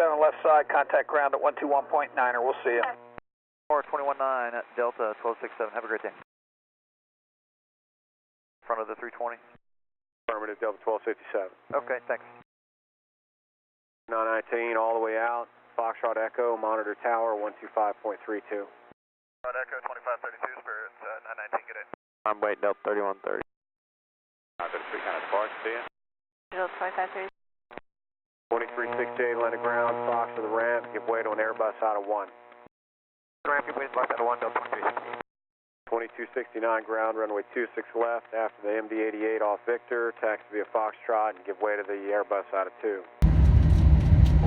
left side, contact ground at 121.9er. We'll see you. 421.9 Delta 1267. Have a great day. Front of the 320. Affirmative, Delta 1257. Okay, thanks. 919 all the way out. Foxtrot Echo, monitor tower 125.32. Foxtrot Echo 2532, Spirit 919, get in. I'm waiting Delta 3130. 533 kind of sparks to you. Delta 2530. 2368 landed ground, Fox to the ramp, give way to an Airbus out of 1. Ramp, give way to Fox out of 1, Delta 2360. 2269 ground, runway 26 left, after the MD-88 off Victor, taxi via Foxtrot and give way to the Airbus out of 2.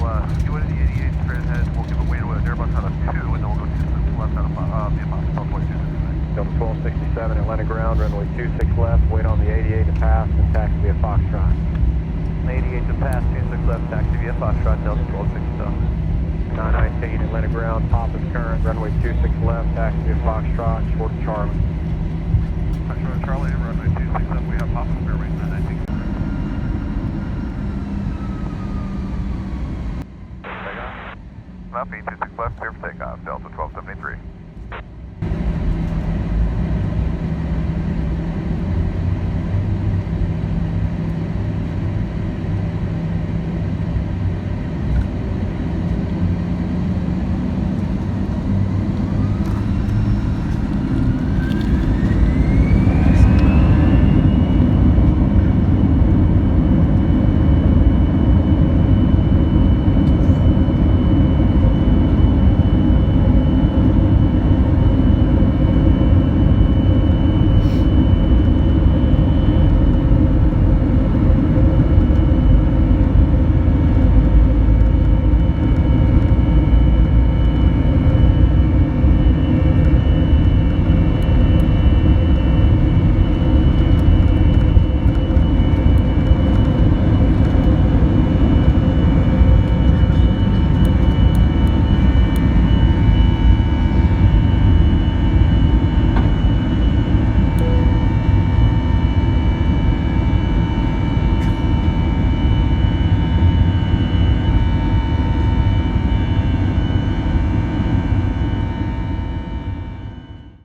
Well, give way to the 88 straight ahead, we'll give way to an Airbus out of 2, and then we'll go 26 left out of via Foxtrot 2269. Delta 1267 Atlanta ground, runway 26 left, wait on the 88 to pass and taxi via Foxtrot. 88 to pass, 26 left, taxi via Foxtrot, Delta 1267. 919 Atlanta ground, top is current, runway 26 left, taxi via Foxtrot, short to Charlie. Short to Charlie, runway 26 left, we have Papa Fairway 919. Takeoff. Mount 26 left, clear for takeoff, Delta 1273.